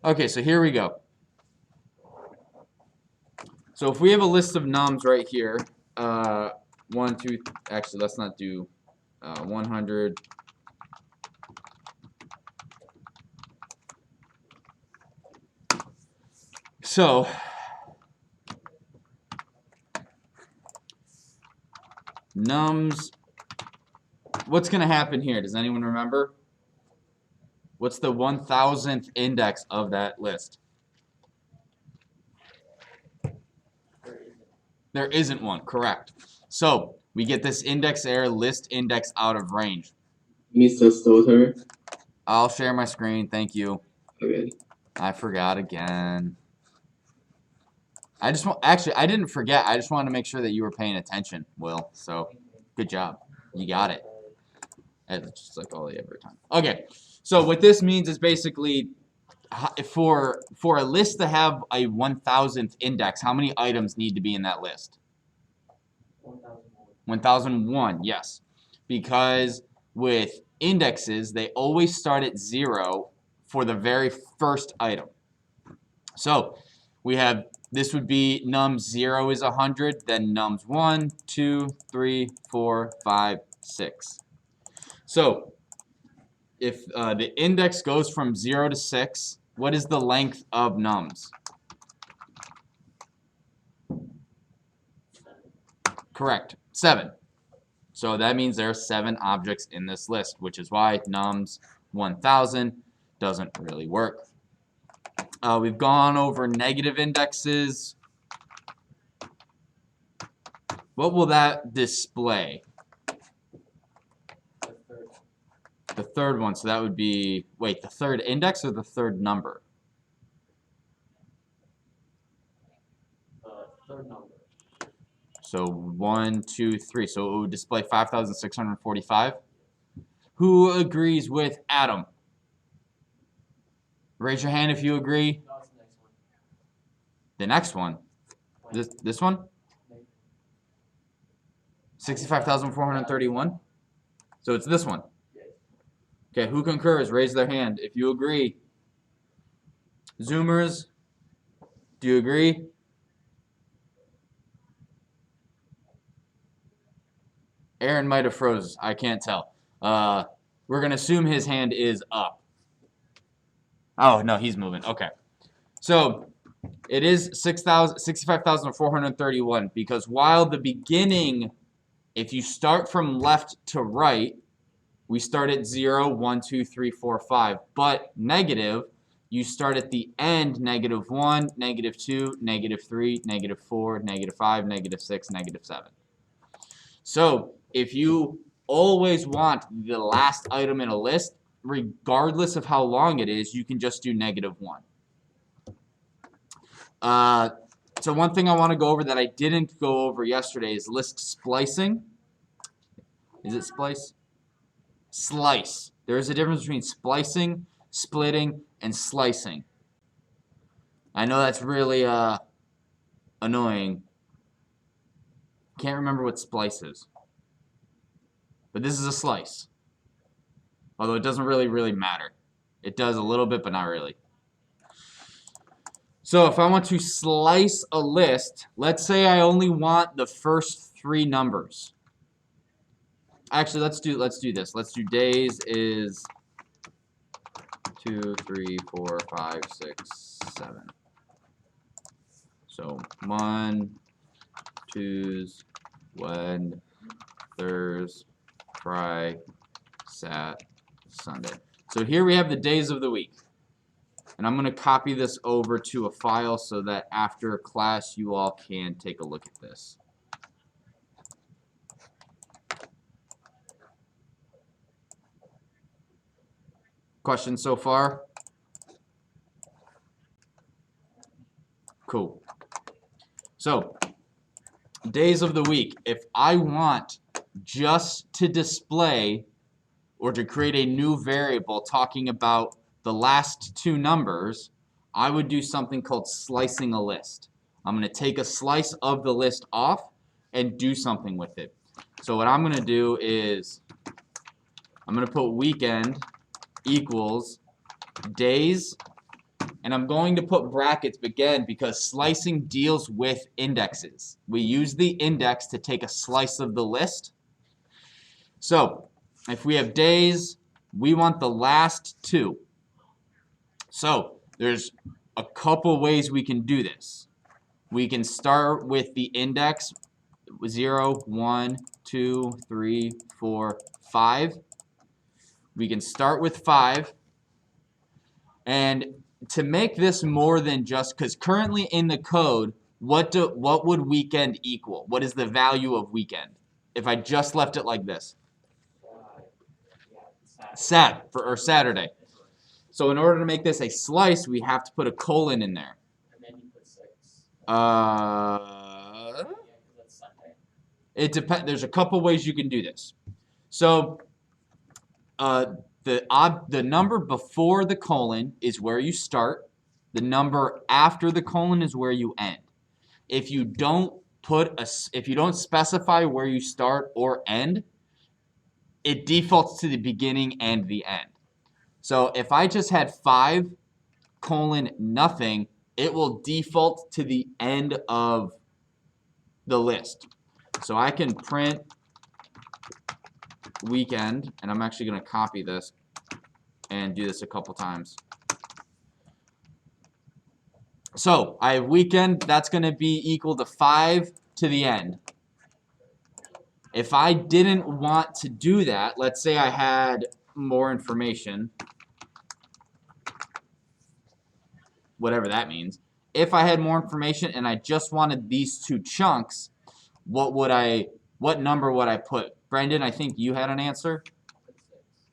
Okay, so here we go. So if we have a list of nums right here, 1, 2, actually let's not do 100. So nums, what's going to happen here? Does anyone remember? What's the 1000th index of that list? There isn't one, correct. So we get this index error, list index out of range. Mr. Stotter. I'll share my screen, thank you. Okay. I forgot again. Actually, I didn't forget. I just wanted to make sure that you were paying attention, Will. So, good job. You got it. It's just like all the every time. Okay. So what this means is basically for a list to have a 1000th index, how many items need to be in that list? 1001, yes. Because with indexes, they always start at 0 for the very first item. So we have, this would be nums 0 is 100, then nums 1, 2, 3, 4, 5, 6. So if the index goes from 0 to 6, what is the length of nums? Correct, 7. So that means there are 7 objects in this list, which is why nums 1000 doesn't really work. We've gone over negative indexes. What will that display? The third one, so that would be, wait, the third index or the third number? Third number. So 1, 2, 3. So it would display 5,645. Who agrees with Adam? Raise your hand if you agree. No, it's the The next one. next one? This one? 65,431? So it's this one. Yes. Okay, who concurs? Raise their hand if you agree. Zoomers, do you agree? Aaron might have froze. I can't tell. We're going to assume his hand is up. Oh, no, he's moving. Okay. So it is 65,431 because while the beginning, if you start from left to right, we start at 0, 1, 2, 3, 4, 5. But negative, you start at the end, negative 1, negative 2, negative 3, negative 4, negative 5, negative 6, negative 7. So if you always want the last item in a list, regardless of how long it is, you can just do negative 1. So one thing I want to go over that I didn't go over yesterday is list splicing. Is it splice? Slice. There is a difference between splicing, splitting, and slicing. I know that's really annoying. Can't remember what splice is. But this is a slice. Although it doesn't really matter. It does a little bit, but not really. So if I want to slice a list, let's say I only want the first 3 numbers. Actually, let's do this. Let's do days is 2, 3, 4, 5, 6, 7. So 1, 2's, Wed, Thurs, Fri, Sat, Sunday. So here we have the days of the week. And I'm going to copy this over to a file so that after class you all can take a look at this. Questions so far? Cool. So, days of the week. If I want just to display or to create a new variable talking about the last 2 numbers, I would do something called slicing a list. I'm going to take a slice of the list off and do something with it. So what I'm going to do is I'm going to put weekend equals days And I'm going to put brackets again because slicing deals with indexes. We use the index to take a slice of the list. So if we have days, we want the last 2. So there's a couple ways we can do this. We can start with the index 0, 1, 2, 3, 4, 5. We can start with 5. And to make this more than just, because currently in the code, what would weekend equal? What is the value of weekend? If I just left it like this. Saturday. So in order to make this a slice, we have to put a colon in there. And then you put 6. That's Sunday. It depends. There's a couple ways you can do this. So the number before the colon is where you start. The number after the colon is where you end. If you don't specify where you start or end, it defaults to the beginning and the end. So if I just had 5 colon nothing, it will default to the end of the list. So I can print weekend, and I'm actually going to copy this and do this a couple times. So I have weekend, that's going to be equal to 5 to the end. If I didn't want to do that, let's say I had more information, whatever that means. If I had more information and I just wanted these 2 chunks, what number would I put? Brendan, I think you had an answer.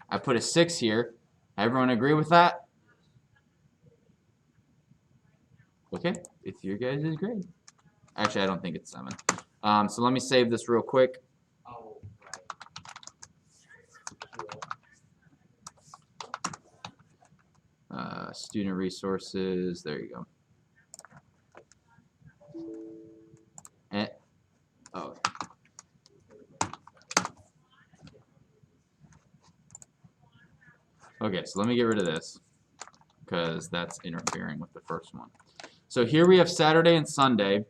I put a 6 here. Everyone agree with that? Okay, it's your guys' grade. Actually, I don't think it's 7. So let me save this real quick. Oh, right. Student resources, there you go. Oh. Okay, so let me get rid of this because that's interfering with the first one. So here we have Saturday and Sunday.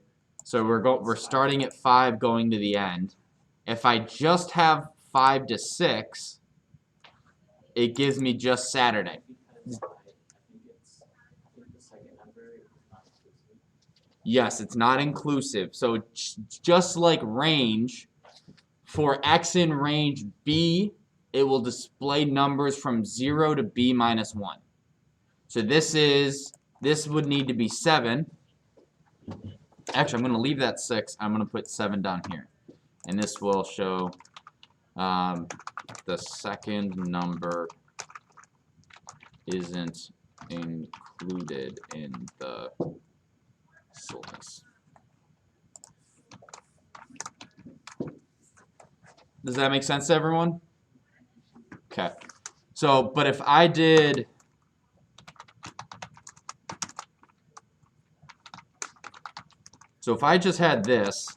So we're starting at 5 going to the end. If I just have 5 to 6, it gives me just Saturday. Yes, it's not inclusive. So just like range, for X in range B, it will display numbers from 0 to B minus 1. So this would need to be 7. Actually, I'm going to leave that 6. I'm going to put 7 down here. And this will show the second number isn't included in the slice. Does that make sense to everyone? Okay. So, but if I did... So if I just had this,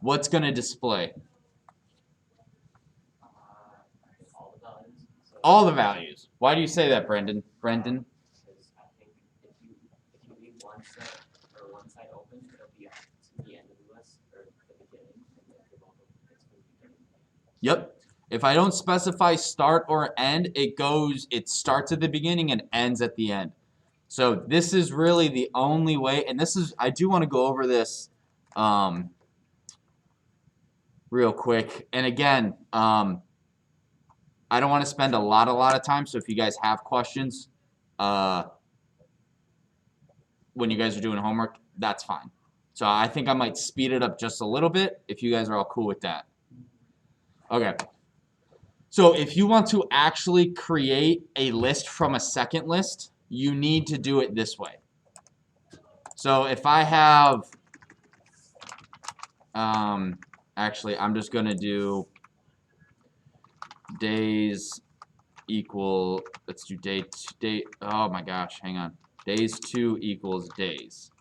what's going to display? All the values. All the values. Why do you say that, Brendan? Brendan? Because I think if you leave one set or one side open, it'll be to the end of the list or the beginning, and then it's going to be Yep. If I don't specify start or end, it starts at the beginning and ends at the end. So this is really the only way, and I do want to go over this real quick. And again, I don't want to spend a lot of time, so if you guys have questions when you guys are doing homework, that's fine. So I think I might speed it up just a little bit if you guys are all cool with that. Okay. So if you want to actually create a list from a second list, you need to do it this way. So if I have, actually, I'm just going to do days equal, let's do day, oh my gosh, hang on. Days 2 equals days.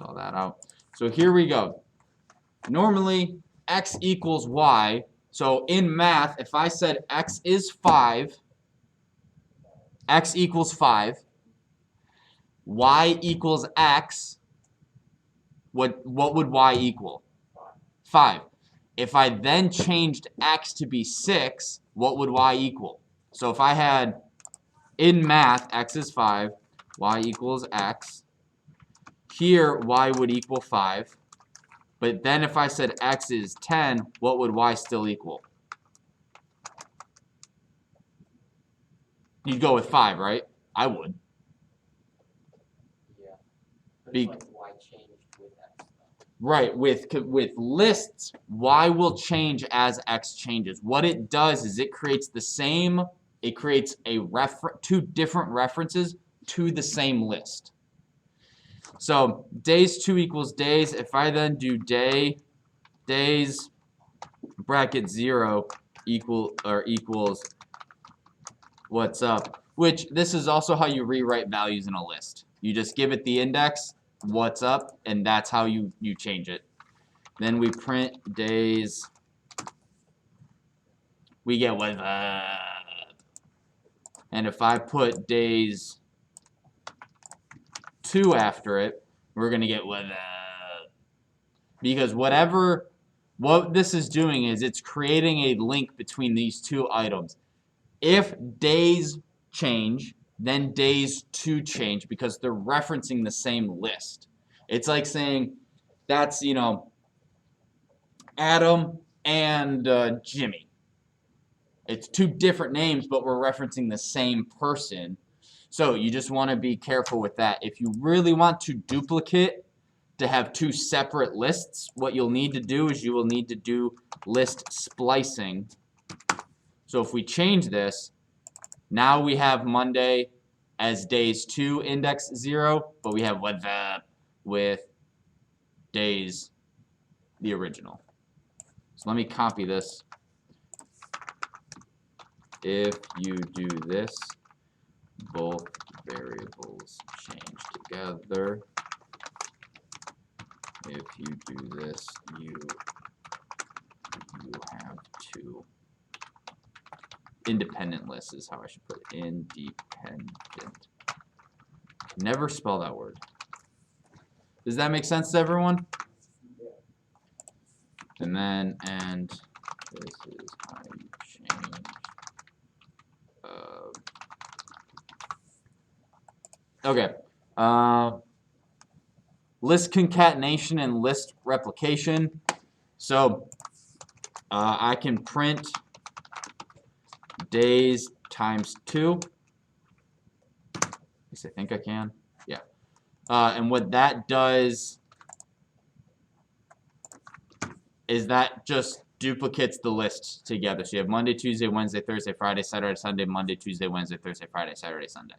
spell that out. So here we go. Normally, x equals y. So in math, if I said x is 5, x equals 5, y equals x, what would y equal? 5. If I then changed x to be 6, what would y equal? So if I had, in math, x is 5, y equals x. Here, y would equal 5. But then if I said x is 10, what would y still equal? You'd go with 5, right? I would. Yeah. But Be- it's like why changed with X though? Right, with lists, y will change as x changes. What it does is it creates two different references to the same list. So days 2 equals days. If I then do days bracket 0 equals what's up, which this is also how you rewrite values in a list. You just give it the index, what's up, and that's how you change it. Then we print days. We get what's up. And if I put days 2 after it, we're gonna get what's up. Because what this is doing is it's creating a link between these two items. If days change, then days 2 change because they're referencing the same list. It's like saying that's, Adam and Jimmy. It's two different names, but we're referencing the same person. So you just want to be careful with that. If you really want to duplicate to have two separate lists, what you'll need to do is you will need to do list splicing. So if we change this, now we have Monday as days 2 index 0, but we have what's up with days the original. So let me copy this. If you do this, both variables change together. If you do this, you have two independent lists is how I should put it. Independent. Never spell that word. Does that make sense to everyone? And then, this is how you change. Okay. List concatenation and list replication. So I can print days times 2. At least I think I can. Yeah. And what that does is that just duplicates the list together. So you have Monday, Tuesday, Wednesday, Thursday, Friday, Saturday, Sunday, Monday, Tuesday, Wednesday, Thursday, Friday, Saturday, Sunday.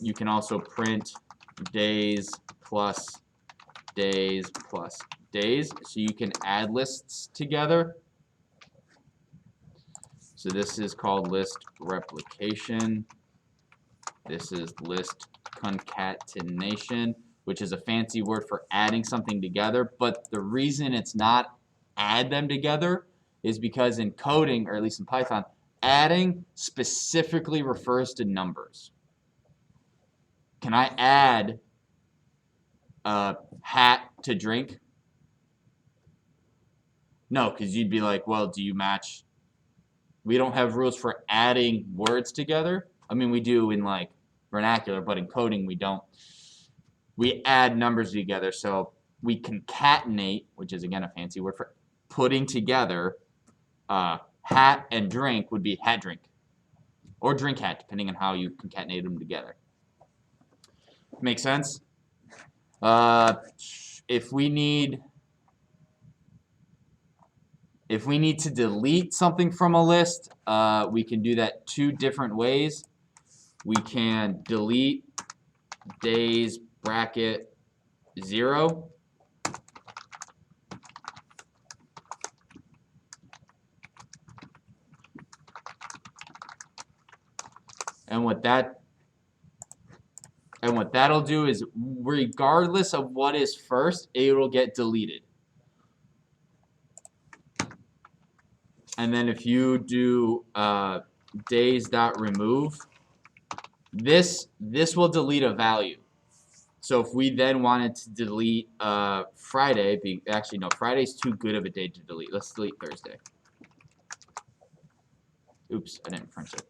You can also print days plus days plus days, so you can add lists together. So this is called list replication. This is list concatenation, which is a fancy word for adding something together. But the reason it's not add them together is because in coding, or at least in Python, adding specifically refers to numbers. Can I add hat to drink? No, because you'd be like, well, do you match? We don't have rules for adding words together. I mean, we do in like vernacular, but in coding we don't. We add numbers together, so we concatenate, which is again a fancy word for putting together. Hat and drink would be hat drink, or drink hat, depending on how you concatenate them together. Make sense? If we need to delete something from a list, we can do that 2 different ways. We can delete days bracket 0. And what that And what that'll do is, regardless of what is first, it will get deleted. And then if you do days.remove, this will delete a value. So if we then wanted to delete Friday, actually no, Friday's too good of a day to delete. Let's delete Thursday. Oops, I didn't print it.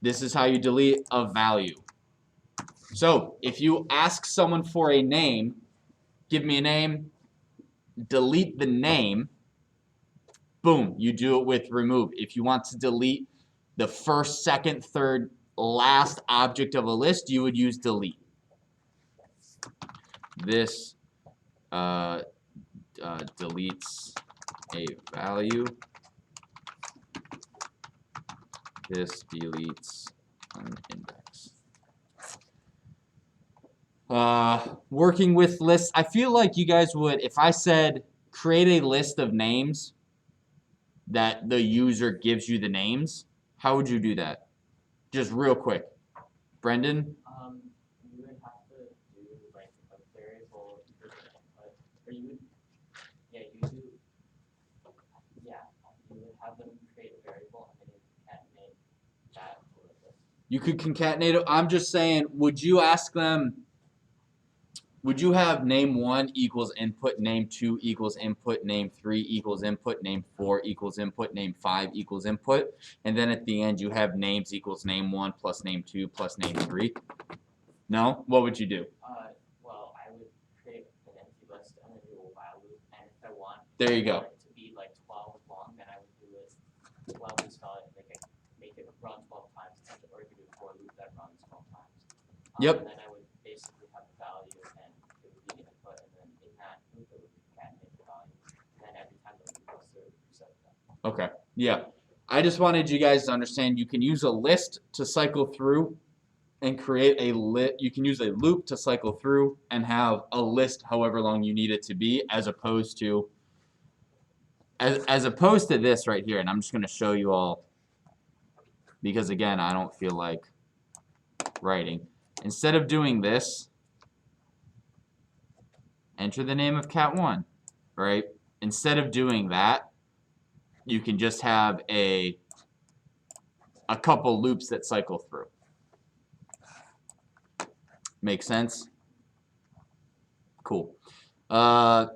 This is how you delete a value. So if you ask someone for a name, give me a name, delete the name, boom, you do it with remove. If you want to delete the first, second, third, last object of a list, you would use delete. This deletes a value. This deletes an index. Working with lists, I feel like you guys would, if I said create a list of names that the user gives you the names, how would you do that? Just real quick. Brendan? You would have to do like a variable for the input, or you would, you would have them create a variable and then you concatenate that to a list. You could concatenate it. I'm just saying, would you ask them, would you have name 1 equals input, name 2 equals input, name 3 equals input, name 4 equals input, name 5 equals input, and then at the end you have names equals name 1 plus name 2 plus name 3? No? What would you do? Well, I would create an empty list and then do a while loop, and if I want There you go. it to be like 12 long, then I would do it, well, we spell it, make it run 12 times, or you could do a for loop that runs 12 times. Yep. And then I would basically have the value, and it would be input, and then in that loop it would concatenate the value, and then every time the loop goes through, it would reset that. Okay. Yeah. I just wanted you guys to understand you can use a list to cycle through and create a you can use a loop to cycle through and have a list however long you need it to be, as opposed to this right here. And I'm just going to show you all, because again, I don't feel like writing. Instead of doing this, enter the name of cat1, right? Instead of doing that, you can just have a couple loops that cycle through. Make sense? Cool. Oh,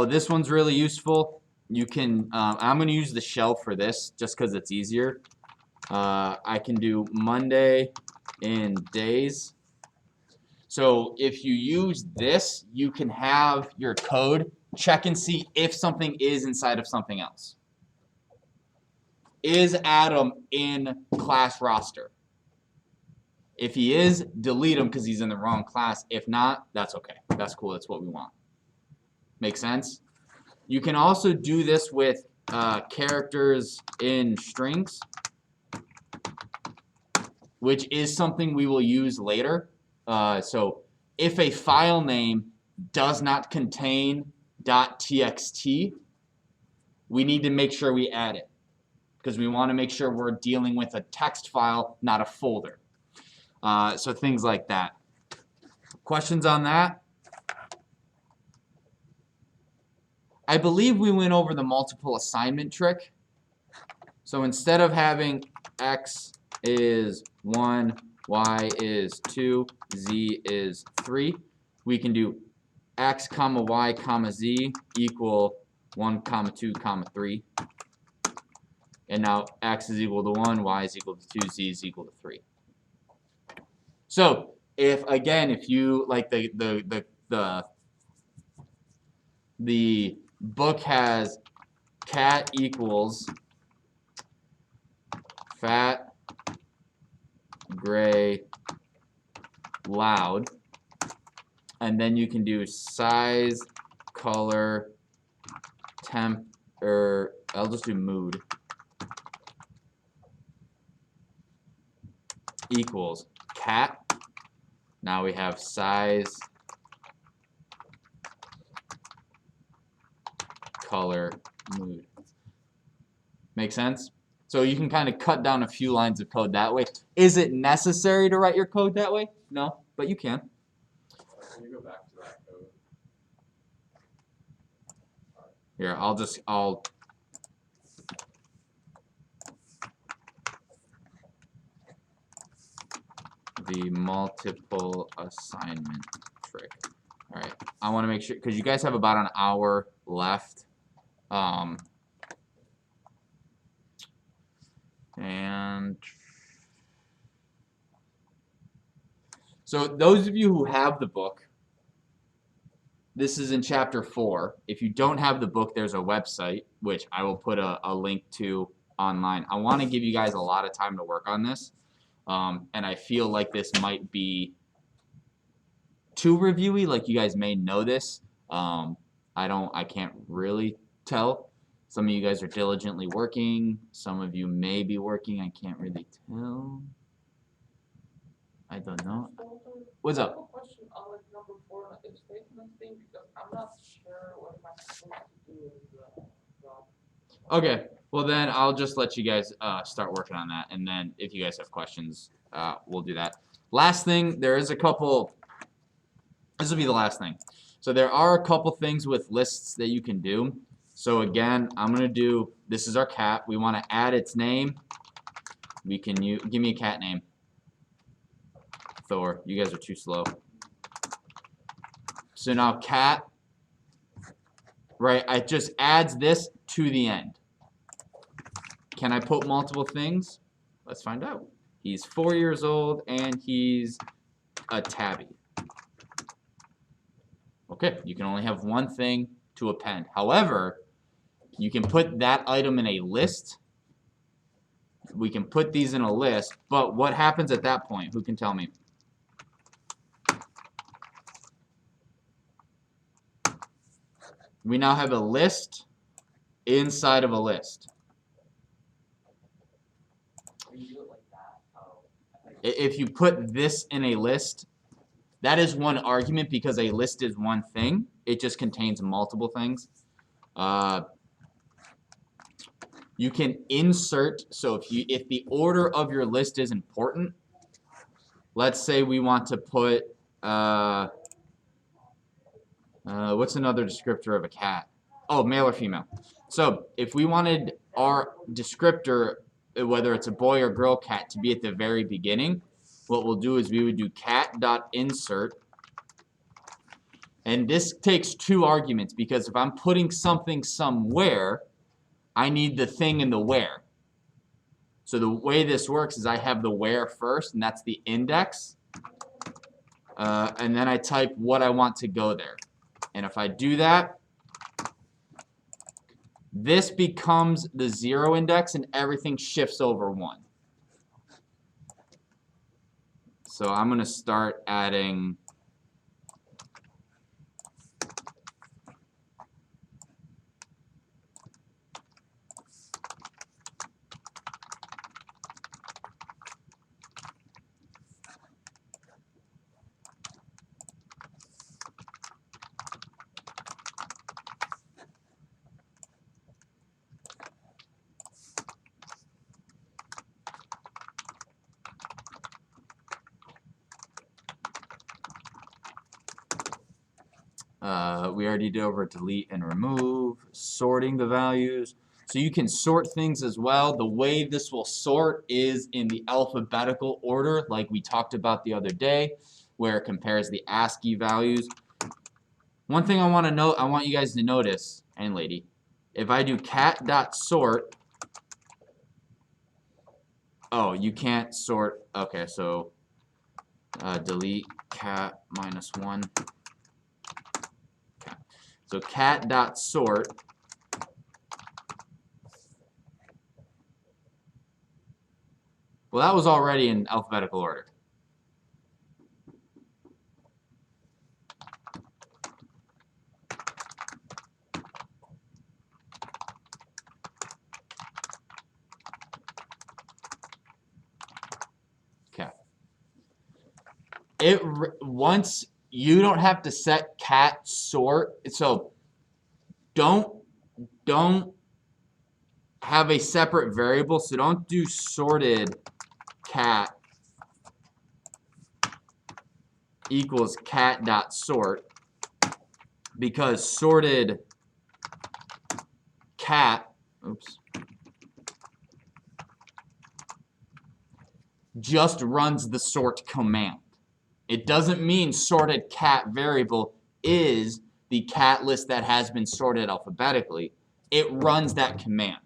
this one's really useful. You can, I'm going to use the shell for this just because it's easier. I can do Monday in days. So if you use this, you can have your code check and see if something is inside of something else. Is Adam in class roster? If he is, delete him because he's in the wrong class. If not, that's okay. That's cool. That's what we want. Make sense? You can also do this with characters in strings, which is something we will use later. So if a file name does not contain .txt, we need to make sure we add it, because we want to make sure we're dealing with a text file, not a folder. So things like that. Questions on that? I believe we went over the multiple assignment trick. So instead of having x is 1, y is 2, z is 3, we can do x comma y comma z equal 1 comma 2 comma 3. And now x is equal to 1, y is equal to 2, z is equal to 3. So if you like the book has cat equals fat, gray, loud, and then you can do size, color, temp, or I'll just do mood equals cat. Now we have size, color, mood. Make sense? So you can kind of cut down a few lines of code that way. Is it necessary to write your code that way? No, but you can. Can you go back to that code? Here, I'll the multiple assignment trick. All right, I want to make sure, because you guys have about an hour left. And so those of you who have the book, this is in chapter 4. If you don't have the book, there's a website, which I will put a link to online. I want to give you guys a lot of time to work on this. And I feel like this might be too reviewy, like you guys may know this. I can't really tell. Some of you guys are diligently working. Some of you may be working. I can't really tell. I don't know. What's I have up? a question on like number 4 on the if statement thing because I'm not sure what am I supposed to do with the job. Okay, well then I'll just let you guys start working on that, and then if you guys have questions, we'll do that. Last thing, there is a couple. This will be the last thing. So there are a couple things with lists that you can do. So again, I'm gonna do. This is our cat. We want to add its name. We can give me a cat name. Thor. You guys are too slow. So now cat. Right, it just adds this to the end. Can I put multiple things? Let's find out. He's 4 years old and he's a tabby. Okay, you can only have one thing to append. However, you can put that item in a list. We can put these in a list, but what happens at that point? Who can tell me? We now have a list inside of a list. When you do it like that, If you put this in a list, that is one argument because a list is one thing. It just contains multiple things. You can insert, so if the order of your list is important, let's say we want to put, what's another descriptor of a cat? Oh, male or female. So if we wanted our descriptor, whether it's a boy or girl cat, to be at the very beginning, what we'll do is we would do cat.insert. And this takes two arguments because if I'm putting something somewhere, I need the thing and the where. So the way this works is I have the where first, and that's the index. And then I type what I want to go there. And if I do that, this becomes the 0 index and everything shifts over 1. So I'm going to start adding we already did over delete and remove, sorting the values. So you can sort things as well. The way this will sort is in the alphabetical order, like we talked about the other day, where it compares the ASCII values. One thing I want to note, I want you guys to notice, and lady, if I do cat.sort, oh, you can't sort, okay, so delete cat -1. So cat.sort, well, that was already in alphabetical order. Okay. Once you don't have to set cat sort, so don't have a separate variable, so don't do sorted cat equals cat dot sort, because sorted cat, oops, just runs the sort command. It doesn't mean sorted cat variable is the cat list that has been sorted alphabetically. It runs that command.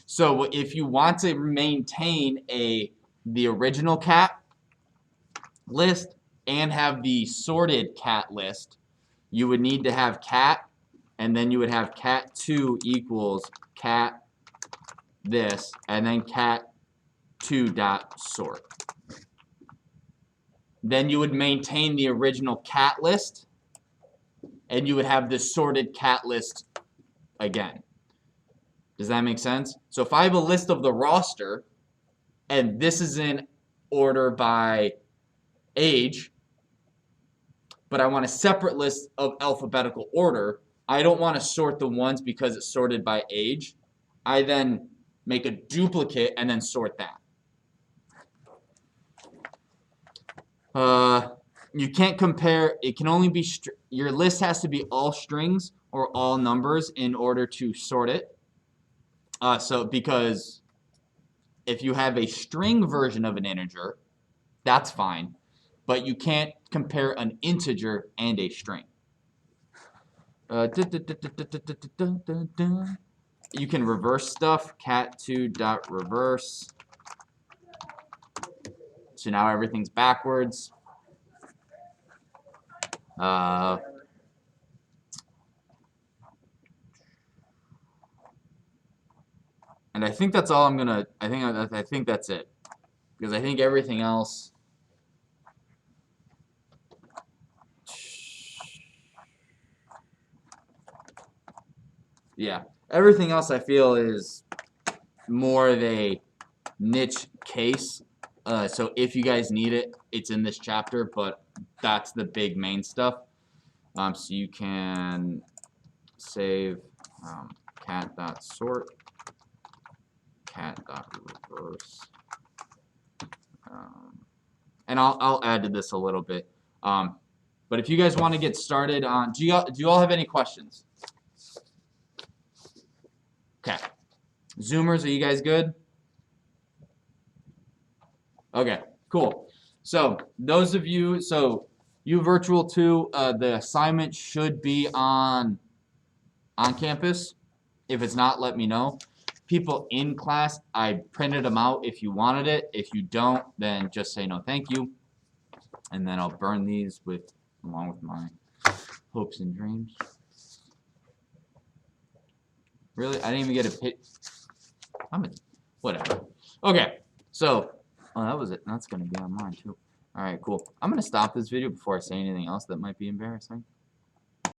So if you want to maintain the original cat list and have the sorted cat list, you would need to have cat, and then you would have cat2 equals cat this, and then cat2 dot sort. Then you would maintain the original cat list, and you would have the sorted cat list again. Does that make sense? So if I have a list of the roster, and this is in order by age, but I want a separate list of alphabetical order, I don't want to sort the ones because it's sorted by age. I then make a duplicate and then sort that. You can't compare, it can only be, your list has to be all strings or all numbers in order to sort it. So because if you have a string version of an integer, that's fine, but you can't compare an integer and a string. You can reverse stuff, cat2 dot reverse. So now everything's backwards. And I think that's all I'm gonna. I think that's it, because I think everything else. Yeah, everything else I feel is more of a niche case. So if you guys need it, it's in this chapter, but that's the big main stuff. So you can save cat.sort, cat.reverse. And I'll add to this a little bit. But if you guys want to get started on, do you all have any questions? Okay. Zoomers, are you guys good? Okay, cool. So those of you, you virtual 2, the assignment should be on campus. If it's not, let me know. People in class, I printed them out if you wanted it. If you don't, then just say no thank you. And then I'll burn these along with my hopes and dreams. Really? I didn't even get a pit. Whatever. Okay, so that was it. That's gonna be on mine too. All right, cool. I'm gonna stop this video before I say anything else that might be embarrassing.